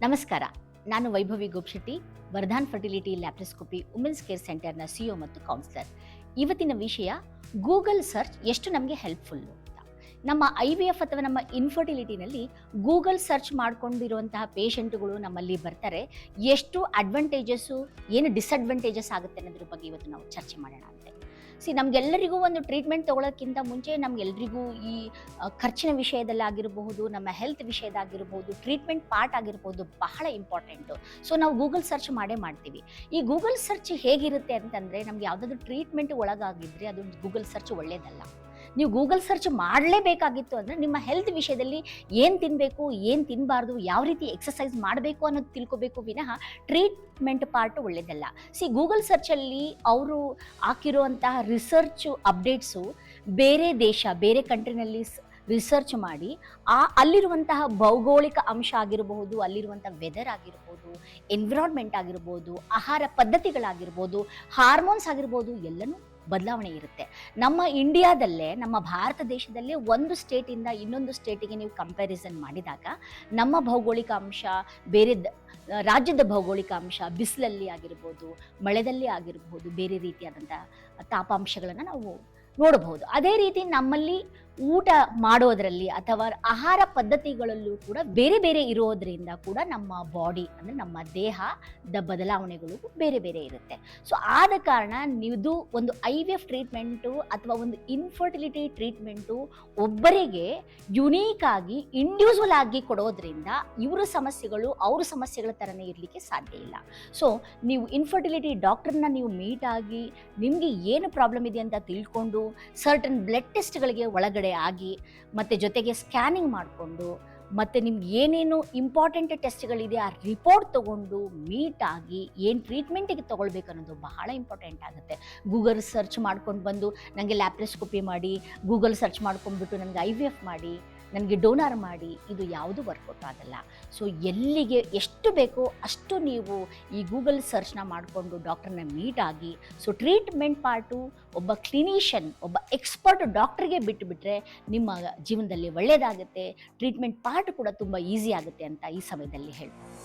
ನಮಸ್ಕಾರ. ನಾನು Vaibhavi Gopshetti, Vardhan fertility laparoscopy women's care ಸೆಂಟರ್ನ ಸಿಇಒ ಮತ್ತು ಕೌನ್ಸಿಲರ್. ಇವತ್ತಿನ ವಿಷಯ ಗೂಗಲ್ ಸರ್ಚ್ ಎಷ್ಟು ನಮಗೆ ಹೆಲ್ಪ್ಫುಲ್ಲು ಅಂತ. ನಮ್ಮ IVF ಅಥವಾ ನಮ್ಮ ಇನ್ಫರ್ಟಿಲಿಟಿನಲ್ಲಿ ಗೂಗಲ್ ಸರ್ಚ್ ಮಾಡ್ಕೊಂಡಿರುವಂತಹ ಪೇಷಂಟ್ಗಳು ನಮ್ಮಲ್ಲಿ ಬರ್ತಾರೆ. ಎಷ್ಟು ಅಡ್ವಾಂಟೇಜಸ್ಸು, ಏನು ಡಿಸಡ್ವಾಂಟೇಜಸ್ ಆಗುತ್ತೆ ಅನ್ನೋದ್ರ ಬಗ್ಗೆ ಇವತ್ತು ನಾವು ಚರ್ಚೆ ಮಾಡೋಣ ಅಂತೆ. ನಮಗೆಲ್ಲರಿಗೂ ಒಂದು ಟ್ರೀಟ್ಮೆಂಟ್ ತೊಗೊಳೋಕ್ಕಿಂತ ಮುಂಚೆ ನಮಗೆಲ್ಲರಿಗೂ ಈ ಖರ್ಚಿನ ವಿಷಯದಲ್ಲಾಗಿರಬಹುದು, ನಮ್ಮ ಹೆಲ್ತ್ ವಿಷಯದಾಗಿರ್ಬೋದು, ಟ್ರೀಟ್ಮೆಂಟ್ ಪಾರ್ಟ್ ಆಗಿರ್ಬೋದು, ಬಹಳ ಇಂಪಾರ್ಟೆಂಟು. ನಾವು ಗೂಗಲ್ ಸರ್ಚ್ ಮಾಡೇ ಮಾಡ್ತೀವಿ. ಈ ಗೂಗಲ್ ಸರ್ಚ್ ಹೇಗಿರುತ್ತೆ ಅಂತಂದರೆ, ನಮ್ಗೆ ಯಾವುದಾದ್ರೂ ಟ್ರೀಟ್ಮೆಂಟ್ ಒಳಗಾಗಿದ್ದರೆ ಅದು ಗೂಗಲ್ ಸರ್ಚ್ ಒಳ್ಳೆಯದಲ್ಲ. ನೀವು ಗೂಗಲ್ ಸರ್ಚ್ ಮಾಡಲೇಬೇಕಾಗಿತ್ತು ಅಂದರೆ ನಿಮ್ಮ ಹೆಲ್ತ್ ವಿಷಯದಲ್ಲಿ ಏನು ತಿನ್ನಬೇಕು, ಏನು ತಿನ್ನಬಾರ್ದು, ಯಾವ ರೀತಿ ಎಕ್ಸಸೈಸ್ ಮಾಡಬೇಕು ಅನ್ನೋದು ತಿಳ್ಕೋಬೇಕು ವಿನಃ ಟ್ರೀಟ್ಮೆಂಟ್ ಪಾರ್ಟ್ ಒಳ್ಳೆಯದಲ್ಲ. ಗೂಗಲ್ ಸರ್ಚಲ್ಲಿ ಅವರು ಹಾಕಿರುವಂತಹ ರಿಸರ್ಚು ಅಪ್ಡೇಟ್ಸು ಬೇರೆ ದೇಶ, ಬೇರೆ ಕಂಟ್ರಿನಲ್ಲಿ ರಿಸರ್ಚ್ ಮಾಡಿ ಅಲ್ಲಿರುವಂತಹ ಭೌಗೋಳಿಕ ಅಂಶ ಆಗಿರಬಹುದು, ಅಲ್ಲಿರುವಂಥ ವೆದರ್ ಆಗಿರ್ಬೋದು, ಎನ್ವಿರಾನ್ಮೆಂಟ್ ಆಗಿರ್ಬೋದು, ಆಹಾರ ಪದ್ಧತಿಗಳಾಗಿರ್ಬೋದು, ಹಾರ್ಮೋನ್ಸ್ ಆಗಿರ್ಬೋದು, ಎಲ್ಲನೂ ಬದಲಾವಣೆ ಇರುತ್ತೆ. ನಮ್ಮ ಇಂಡಿಯಾದಲ್ಲೇ, ನಮ್ಮ ಭಾರತ ದೇಶದಲ್ಲೇ ಒಂದು ಸ್ಟೇಟಿಂದ ಇನ್ನೊಂದು ಸ್ಟೇಟಿಗೆ ನೀವು ಕಂಪ್ಯಾರಿಸನ್ ಮಾಡಿದಾಗ ನಮ್ಮ ಭೌಗೋಳಿಕ ಅಂಶ, ಬೇರೆ ರಾಜ್ಯದ ಭೌಗೋಳಿಕ ಅಂಶ, ಬಿಸಿಲಲ್ಲಿ ಆಗಿರ್ಬೋದು, ಮಳೆದಲ್ಲಿ ಆಗಿರ್ಬೋದು, ಬೇರೆ ರೀತಿಯಾದಂಥ ತಾಪಾಂಶಗಳನ್ನು ನಾವು ನೋಡಬಹುದು. ಅದೇ ರೀತಿ ನಮ್ಮಲ್ಲಿ ಊಟ ಮಾಡೋದರಲ್ಲಿ ಅಥವಾ ಆಹಾರ ಪದ್ಧತಿಗಳಲ್ಲೂ ಕೂಡ ಬೇರೆ ಬೇರೆ ಇರೋದರಿಂದ ಕೂಡ ನಮ್ಮ ಬಾಡಿ ಅಂದರೆ ನಮ್ಮ ದೇಹದ ಬದಲಾವಣೆಗಳು ಬೇರೆ ಬೇರೆ ಇರುತ್ತೆ. ಆದ ಕಾರಣ ಇದು ಒಂದು IVF ಟ್ರೀಟ್ಮೆಂಟು ಅಥವಾ ಒಂದು ಇನ್ಫರ್ಟಿಲಿಟಿ ಟ್ರೀಟ್ಮೆಂಟು ಒಬ್ಬರಿಗೆ ಯುನೀಕ್ ಆಗಿ ಇಂಡಿವಿಜುವಲ್ ಆಗಿ ಕೊಡೋದ್ರಿಂದ ಇವರ ಸಮಸ್ಯೆಗಳು ಅವ್ರ ಸಮಸ್ಯೆಗಳ ಥರನೇ ಇರಲಿಕ್ಕೆ ಸಾಧ್ಯ ಇಲ್ಲ. ನೀವು ಇನ್ಫರ್ಟಿಲಿಟಿ ಡಾಕ್ಟರ್ನ ನೀವು ಮೀಟ್ ಆಗಿ ನಿಮಗೆ ಏನು ಪ್ರಾಬ್ಲಮ್ ಇದೆ ಅಂತ ತಿಳ್ಕೊಂಡು ಸರ್ಟನ್ ಬ್ಲಡ್ ಟೆಸ್ಟ್ಗಳಿಗೆ ಒಳಗಡೆ ಆಗಿ ಮತ್ತು ಜೊತೆಗೆ ಸ್ಕ್ಯಾನಿಂಗ್ ಮಾಡಿಕೊಂಡು ಮತ್ತು ನಿಮ್ಗೆ ಏನೇನು ಇಂಪಾರ್ಟೆಂಟ್ ಟೆಸ್ಟ್ಗಳಿದೆ ಆ ರಿಪೋರ್ಟ್ ತೊಗೊಂಡು ಮೀಟ್ ಆಗಿ ಏನು ಟ್ರೀಟ್ಮೆಂಟಿಗೆ ತೊಗೊಳ್ಬೇಕು ಅನ್ನೋದು ಬಹಳ ಇಂಪಾರ್ಟೆಂಟ್ ಆಗುತ್ತೆ. ಗೂಗಲ್ ಸರ್ಚ್ ಮಾಡ್ಕೊಂಡು ಬಂದು ನನಗೆ ಲ್ಯಾಪ್ರೋಸ್ಕೋಪಿ ಮಾಡಿ, ಗೂಗಲ್ ಸರ್ಚ್ ಮಾಡ್ಕೊಂಡ್ಬಿಟ್ಟು ನನಗೆ IVF ಮಾಡಿ, ನನಗೆ ಡೋನಾರ್ ಮಾಡಿ, ಇದು ಯಾವುದು ವರ್ಕೌಟ್ ಆಗಲ್ಲ. ಎಲ್ಲಿಗೆ ಎಷ್ಟು ಬೇಕೋ ಅಷ್ಟು ನೀವು ಈ ಗೂಗಲ್ ಸರ್ಚ್ನ ಮಾಡಿಕೊಂಡು ಡಾಕ್ಟರ್ನ ಮೀಟ್ ಆಗಿ ಟ್ರೀಟ್ಮೆಂಟ್ ಪಾರ್ಟು ಒಬ್ಬ ಕ್ಲಿನಿಷಿಯನ್, ಒಬ್ಬ ಎಕ್ಸ್ಪರ್ಟ್ ಡಾಕ್ಟ್ರಿಗೆ ಬಿಟ್ಟುಬಿಟ್ರೆ ನಿಮ್ಮ ಜೀವನದಲ್ಲಿ ಒಳ್ಳೆಯದಾಗುತ್ತೆ. ಟ್ರೀಟ್ಮೆಂಟ್ ಪಾರ್ಟ್ ಕೂಡ ತುಂಬ ಈಸಿ ಆಗುತ್ತೆ ಅಂತ ಈ ಸಮಯದಲ್ಲಿ ಹೇಳ್ಬೋದು.